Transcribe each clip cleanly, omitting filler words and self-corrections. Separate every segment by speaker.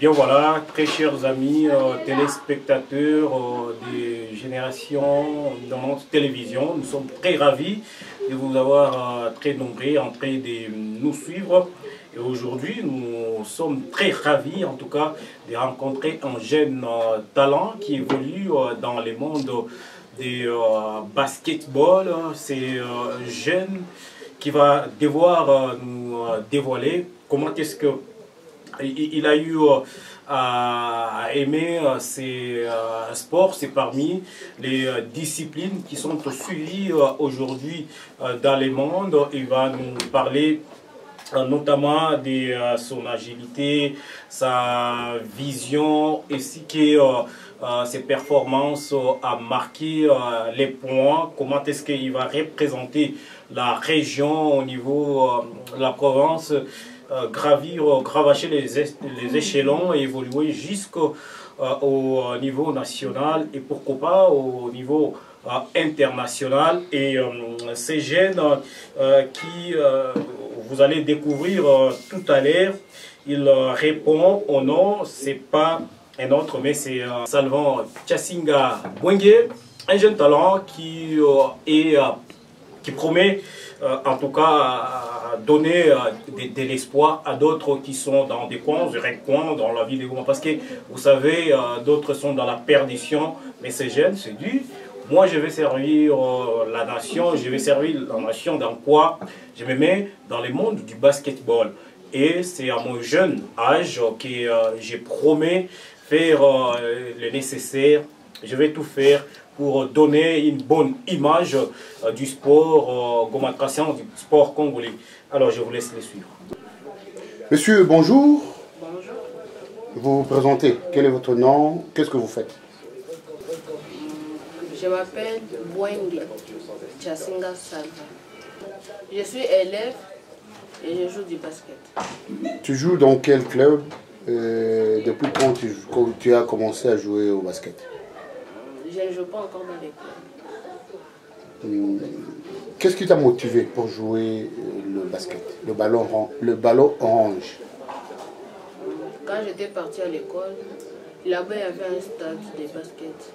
Speaker 1: Bien voilà, très chers amis téléspectateurs des générations dans notre télévision, nous sommes très ravis de vous avoir très nombreux en train de nous suivre. Et aujourd'hui, nous sommes très ravis en tout cas de rencontrer un jeune talent qui évolue dans le monde du basketball. C'est un jeune qui va devoir nous dévoiler comment est-ce que il a eu à aimer ces sports. C'est parmi les disciplines qui sont suivies aujourd'hui dans le monde. Il va nous parler notamment de son agilité, sa vision, ainsi que ses performances à marquer les points, comment est-ce qu'il va représenter la région au niveau de la province, gravacher les échelons et évoluer jusqu'au niveau national et pourquoi pas au niveau international. Et ces jeunes qui vous allez découvrir tout à l'heure, il répond au nom, c'est pas un autre, mais c'est Salvan Tchasinga Bwengue, un jeune talent qui promet en tout cas donner de l'espoir à d'autres qui sont dans des coins, des recoins dans la ville de Goma. Parce que vous savez, d'autres sont dans la perdition, mais ces jeunes se disent, moi je vais servir la nation, je vais servir la nation dans quoi? Je me mets dans le monde du basketball. Et c'est à mon jeune âge que je promets faire le nécessaire. Je vais tout faire pour donner une bonne image du sport gomatracien, du sport congolais. Alors je vous laisse les suivre.
Speaker 2: Monsieur, bonjour.
Speaker 3: Bonjour.
Speaker 2: Vous vous présentez. Quel est votre nom? Qu'est-ce que vous faites?
Speaker 3: Je m'appelle Bwengue Tchasinga Salva. Je suis élève et je joue du basket.
Speaker 2: Tu joues dans quel club? Depuis quand tu as commencé à jouer au basket?
Speaker 3: Je ne joue pas encore dans les clubs.
Speaker 2: Qu'est-ce qui t'a motivé pour jouer le basket, le ballon orange?
Speaker 3: Quand j'étais partie à l'école, là-bas il y avait un stade de basket.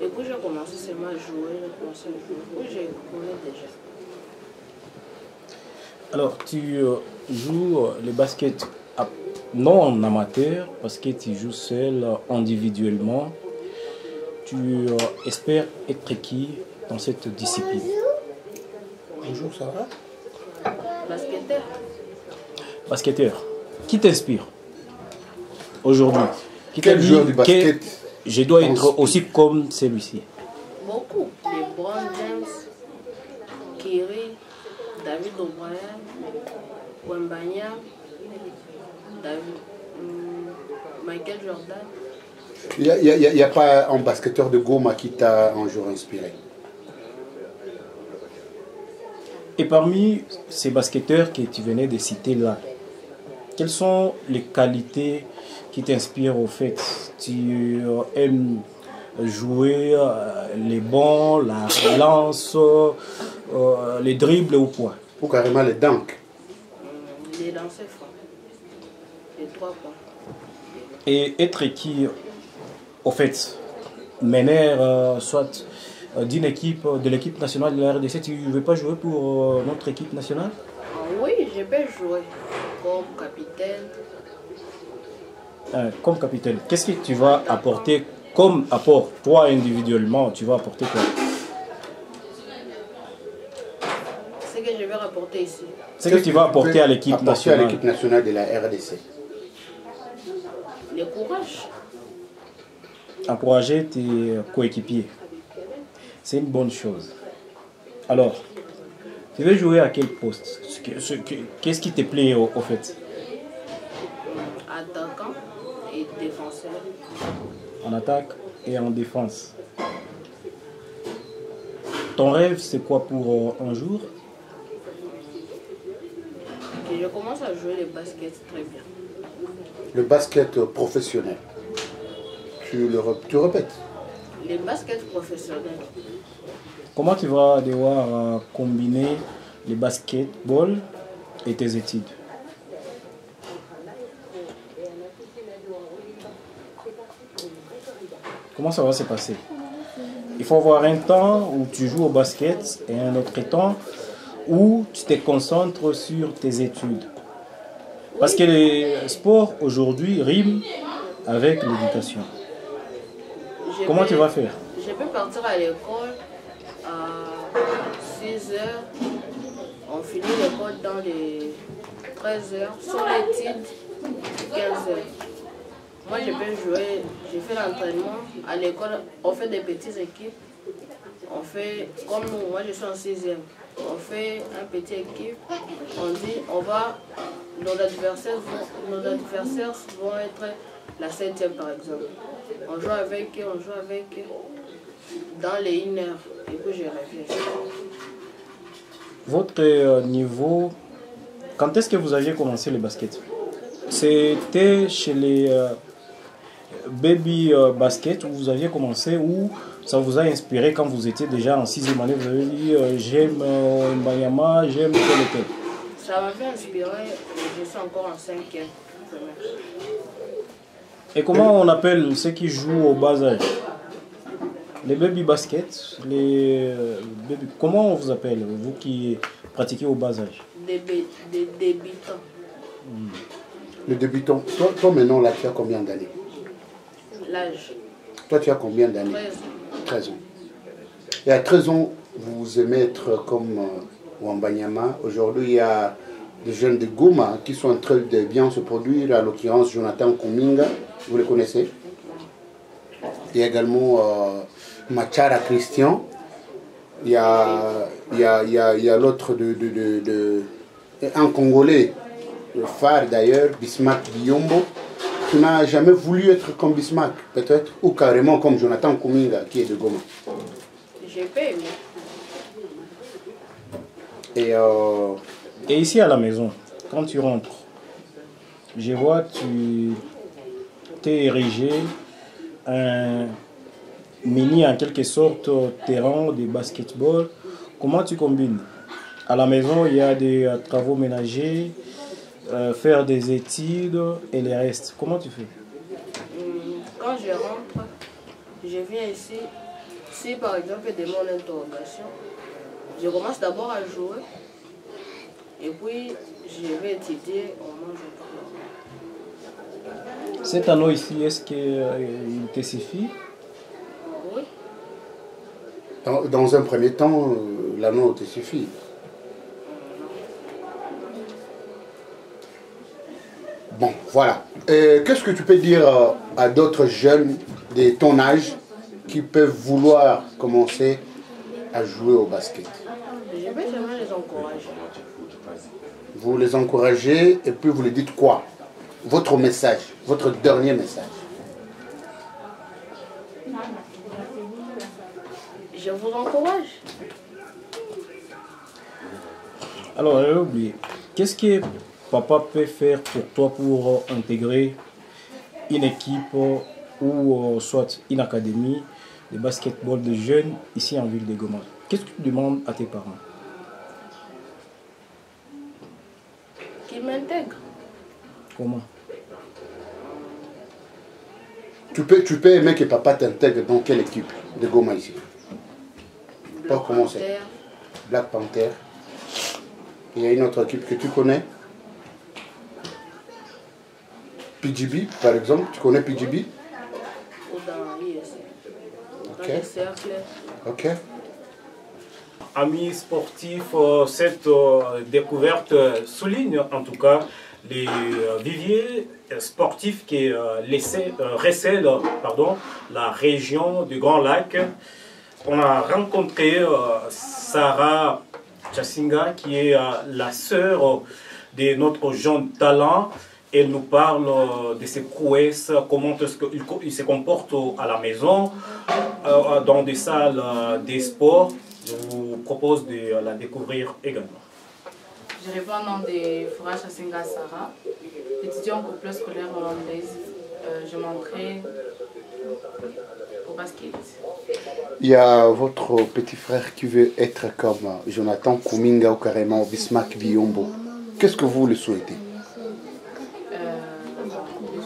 Speaker 3: Et puis j'ai commencé seulement à jouer, puis je connais déjà.
Speaker 1: Alors tu joues le basket non en amateur, parce que tu joues seul, individuellement. Tu espères être qui dans cette discipline?
Speaker 2: Bonjour, ça va?
Speaker 3: Basketteur.
Speaker 1: Basketteur. Qui t'inspire aujourd'hui?
Speaker 2: Quel joueur du basket
Speaker 1: je dois être aussi comme celui-ci?
Speaker 3: Beaucoup. LeBron James, Kyrie, David O'Brien, Wembanyama, Michael Jordan.
Speaker 2: Il n'y a pas un basketteur de Goma qui t'a un jour inspiré?
Speaker 1: Et parmi ces basketteurs que tu venais de citer là, quelles sont les qualités qui t'inspirent au fait? Tu aimes jouer les bons, la relance, les dribbles ou quoi?
Speaker 2: Ou carrément les dunks?
Speaker 3: Les lancers francs. Les 3 points.
Speaker 1: Et être qui, au fait, meneur, soit d'une équipe, de l'équipe nationale de la RDC, tu ne veux pas jouer pour notre équipe nationale?
Speaker 3: Oui, je peux jouer comme capitaine.
Speaker 1: Comme capitaine, qu'est-ce que tu vas apporter comme apport? Toi, individuellement, tu vas apporter quoi?
Speaker 3: Ce que je vais rapporter ici.
Speaker 1: Ce que tu vas apporter à l'équipe nationale?
Speaker 2: À l'équipe nationale de la RDC.
Speaker 3: Le courage.
Speaker 1: Encourager tes coéquipiers. C'est une bonne chose. Alors, tu veux jouer à quel poste? Qu'est-ce qui te plaît au fait?
Speaker 3: Attaquant et défenseur.
Speaker 1: En attaque et en défense. Ton rêve, c'est quoi pour un jour?
Speaker 3: Et je commence à jouer le basket très bien.
Speaker 2: Le basket professionnel. Tu répètes?
Speaker 3: Le basket professionnel.
Speaker 1: Comment tu vas devoir combiner le basketball et tes études? comment ça va se passer? Il faut avoir un temps où tu joues au basket et un autre temps où tu te concentres sur tes études. Parce que le sport aujourd'hui rime avec l'éducation. Comment tu vas faire?
Speaker 3: Je peux partir à l'école à 6 heures. On finit l'école dans les 13 heures. Sans l'étude, 15 heures. Moi, je peux jouer. Je fais l'entraînement. À l'école, on fait des petites équipes. On fait, comme nous, moi je suis en 6e. On fait un petit équipe. On dit, on va, nos adversaires vont être la 7e par exemple. On joue avec eux dans les 1 heure. Et puis je reviens.
Speaker 1: Votre niveau, quand est-ce que vous aviez commencé le basket? C'était chez les baby basket où vous aviez commencé, ou ça vous a inspiré quand vous étiez déjà en 6e année? Vous avez dit j'aime Mbanyama, j'aime tel et tel.
Speaker 3: Ça m'avait inspiré, je suis encore en 5e.
Speaker 1: Et comment on appelle ceux qui jouent au bas âge? Les baby basket, baby, comment on vous appelle, vous qui pratiquez au bas âge?
Speaker 3: Des débutants.
Speaker 2: Le débutant. Toi maintenant, là, tu as combien d'années?
Speaker 3: L'âge.
Speaker 2: Toi, tu as combien d'années? 13 ans. Et à 13 ans, vous aimez être comme Wembanyama. Aujourd'hui, il y a des jeunes de Goma qui sont en train de bien se produire, à l'occurrence Jonathan Kuminga, vous les connaissez. Il y a également Machara Christian. Il y a l'autre un Congolais, le phare d'ailleurs, Bismarck Biombo, qui n'a jamais voulu être comme Bismarck, peut-être, ou carrément comme Jonathan Kuminga, qui est de Goma.
Speaker 3: J'ai pas aimé.
Speaker 1: Et ici à la maison, quand tu rentres, je vois tu t'es érigé un mini en quelque sorte terrain de basketball. Comment tu combines? À la maison, il y a des travaux ménagers, faire des études et les restes. Comment tu fais?
Speaker 3: Quand je rentre, je viens ici. Si par exemple je demande une interrogation, je commence d'abord à jouer. Et puis je vais étudier, on mange un peu.
Speaker 1: Cet anneau ici, est-ce qu'il te suffit?
Speaker 3: Oui.
Speaker 2: Dans un premier temps, l'anneau te suffit. Bon, voilà. Qu'est-ce que tu peux dire à d'autres jeunes de ton âge qui peuvent vouloir commencer à jouer au basket?
Speaker 3: Je vais jamais les encourager.
Speaker 2: Vous les encouragez et puis vous les dites quoi? Votre message, votre dernier message.
Speaker 3: Je vous encourage.
Speaker 1: Alors, j'ai oublié. Qu'est-ce que papa peut faire pour toi pour intégrer une équipe ou soit une académie de basketball de jeunes ici en ville de Goma? Qu'est-ce que tu demandes à tes parents?
Speaker 3: Qu'ils m'intègrent.
Speaker 1: Comment?
Speaker 2: Tu peux aimer que papa t'intègre dans quelle équipe de Goma ici?
Speaker 3: Black
Speaker 2: Comment c'est?
Speaker 3: Panther.
Speaker 2: Black Panther. Il y a une autre équipe que tu connais? PGB, par exemple. Tu connais PGB?
Speaker 3: Ou dans l'ISC. Dans
Speaker 2: Ok.
Speaker 3: les cercles.
Speaker 2: Ok.
Speaker 1: Amis sportifs, cette découverte souligne en tout cas les viviers sportifs qui recèlent la région du Grand Lac. On a rencontré Sarah Chasinga qui est la sœur de notre jeune talent. Elle nous parle de ses prouesses, comment il se comporte à la maison, dans des salles des sports. Je vous propose de la découvrir également.
Speaker 4: Je réponds au nom de Fura Chasinga Sarah, étudiant en couple scolaire hollandaise. Je m'entraîne au basket.
Speaker 2: Il y a votre petit frère qui veut être comme Jonathan Kuminga ou carrément Bismarck Biombo. Qu'est-ce que vous le souhaitez?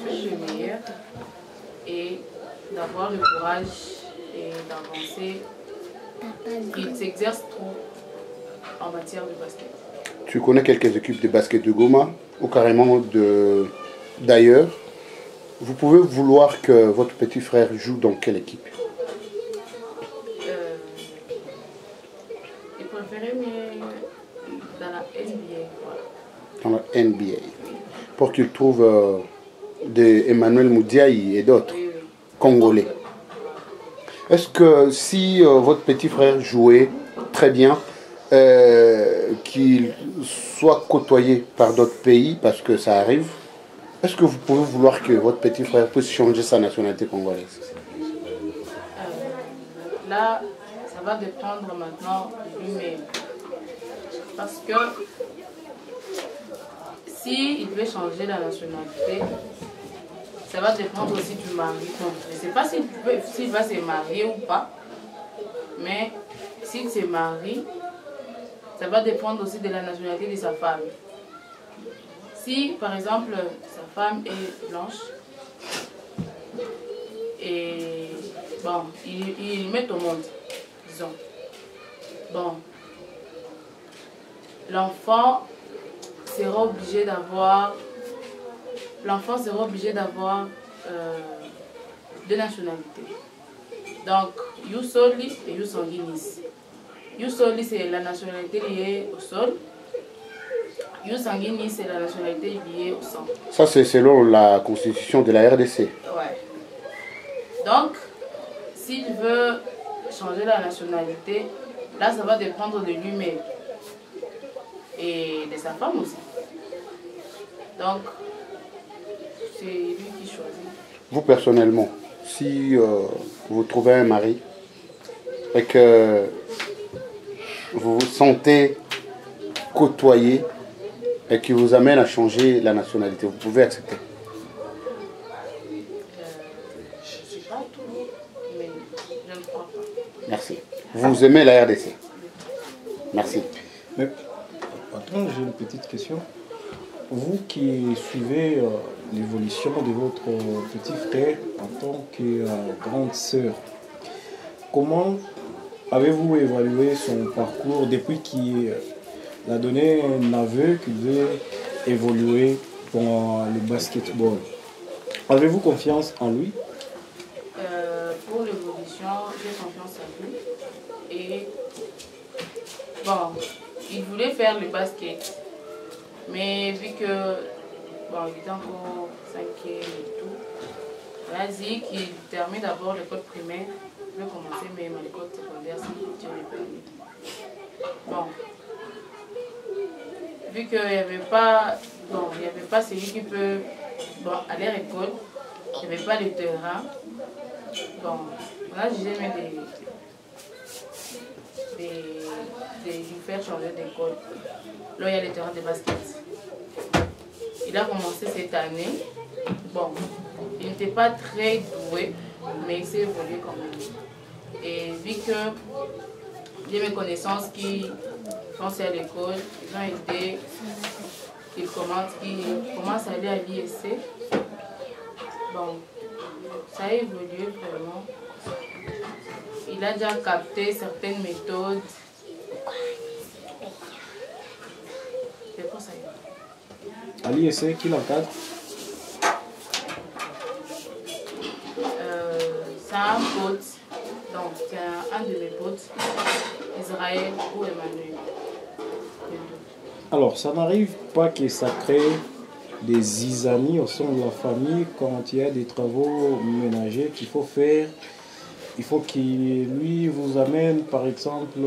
Speaker 4: Je suis le meilleur et d'avoir le courage et d'avancer, qu'il s'exerce trop en matière de basket.
Speaker 2: Tu connais quelques équipes de basket de Goma ou carrément d'ailleurs? Vous pouvez vouloir que votre petit frère joue dans quelle équipe?
Speaker 4: Il préférait mais dans la NBA. Voilà.
Speaker 2: Dans la NBA. Pour qu'il trouve des Emmanuel Moudiaï et d'autres Congolais. Est-ce que si votre petit frère jouait très bien, qu'il soit côtoyé par d'autres pays, parce que ça arrive, est-ce que vous pouvez vouloir que votre petit frère puisse changer sa nationalité congolaise?
Speaker 4: Là, ça va dépendre maintenant de lui-même. Parce que s'il veut changer la nationalité, ça va dépendre aussi du mari. Donc, je ne sais pas s'il va se marier ou pas, mais s'il se marie, ça va dépendre aussi de la nationalité de sa femme. Si, par exemple, sa femme est blanche, et bon, il met au monde, disons. Bon, l'enfant sera obligé d'avoir deux nationalités. Donc, Yousoli et Youssanguinis. Yousoli, c'est la nationalité liée au sol. Youssanguinis, c'est la nationalité liée au sang.
Speaker 2: Ça, c'est selon la constitution de la RDC.
Speaker 4: Ouais. Donc, s'il veut changer la nationalité, là, ça va dépendre de lui-même. Et de sa femme aussi. Donc, c'est lui qui choisit.
Speaker 2: Vous, personnellement, si vous trouvez un mari et que vous vous sentez côtoyé et qui vous amène à changer la nationalité, vous pouvez accepter?
Speaker 4: Je ne sais pas tout, mais je ne crois pas.
Speaker 2: Merci. Vous aimez la RDC? Merci.
Speaker 1: Mais, patron, j'ai une petite question. Vous qui suivez l'évolution de votre petit frère en tant que grande sœur, comment avez-vous évalué son parcours depuis qu'il a donné un aveu qu'il veut évoluer dans le basketball? Avez-vous confiance en lui?
Speaker 4: Pour l'évolution, j'ai confiance en lui. Et bon, il voulait faire le basket. Mais vu que, bon, il est encore 5e et tout, on a dit qu'il termine d'abord l'école primaire, il veut commencer même à l'école secondaire si Dieu le permet. Bon, vu qu'il n'y avait pas, bon, il n'y avait pas celui qui peut, bon, aller à l'école, il n'y avait pas de terrain, bon, on a jugé même de lui faire changer d'école. Là, il y a les terrains de basket. Il a commencé cette année. Bon, il n'était pas très doué, mais il s'est évolué quand même. Et vu que j'ai mes connaissances qui pensent à l'école, ils ont aidé, ils commencent à aller à l'ISC. Bon, ça a évolué vraiment. Il a déjà capté certaines méthodes. C'est quoi ça?
Speaker 1: À l'ISC, qui l'encadre?
Speaker 4: C'est un pote, donc c'est un de mes potes, Israël ou Emmanuel.
Speaker 1: Alors, ça n'arrive pas que ça crée des zizanies au sein de la famille quand il y a des travaux ménagers qu'il faut faire. Il faut qu'il lui vous amène par exemple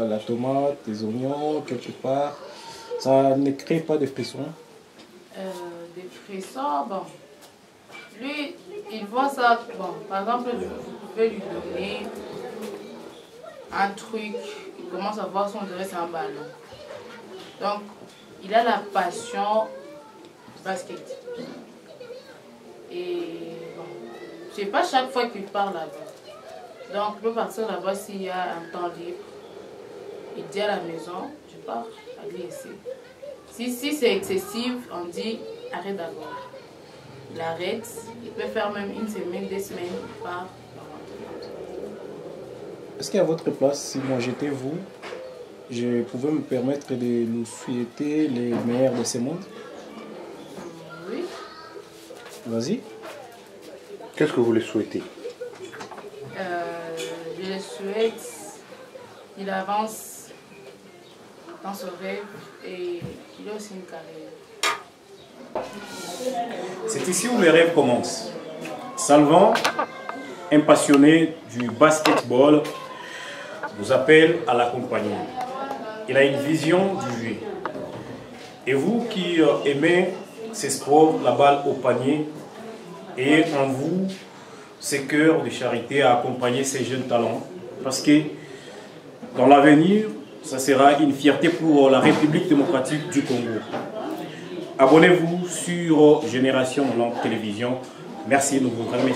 Speaker 1: la tomate, les oignons, quelque part. Ça ne crée pas de frissons?
Speaker 4: Des frissons, bon. Lui, il voit ça, bon, par exemple, vous pouvez lui donner un truc, il commence à voir son dirait c'est un ballon. Donc, il a la passion du basket. Et bon, c'est pas chaque fois qu'il part là-bas. Donc, il peut partir là-bas s'il y a un temps libre. Il dit à la maison, je pars à l'ISC. Si c'est excessif, on dit arrête d'abord. il arrête. Il peut faire même une semaine, 2 semaines, il part.
Speaker 1: Est-ce qu'à votre place, si moi j'étais vous, je pouvais me permettre de nous souhaiter les meilleurs de ce monde?
Speaker 4: Oui.
Speaker 1: Vas-y.
Speaker 2: Qu'est-ce que vous les souhaitez?
Speaker 4: Je le souhaite, il avance dans son rêve et il a aussi une carrière.
Speaker 1: C'est ici où les rêves commencent. Salvan, un passionné du basketball, vous appelle à l'accompagner. Il a une vision du jeu. Et vous qui aimez ces sports, la balle au panier, ayez en vous ce cœur de charité à accompagner ces jeunes talents. Parce que dans l'avenir, ça sera une fierté pour la République démocratique du Congo. Abonnez-vous sur Génération Langue Télévision. Merci, nous vous remercions.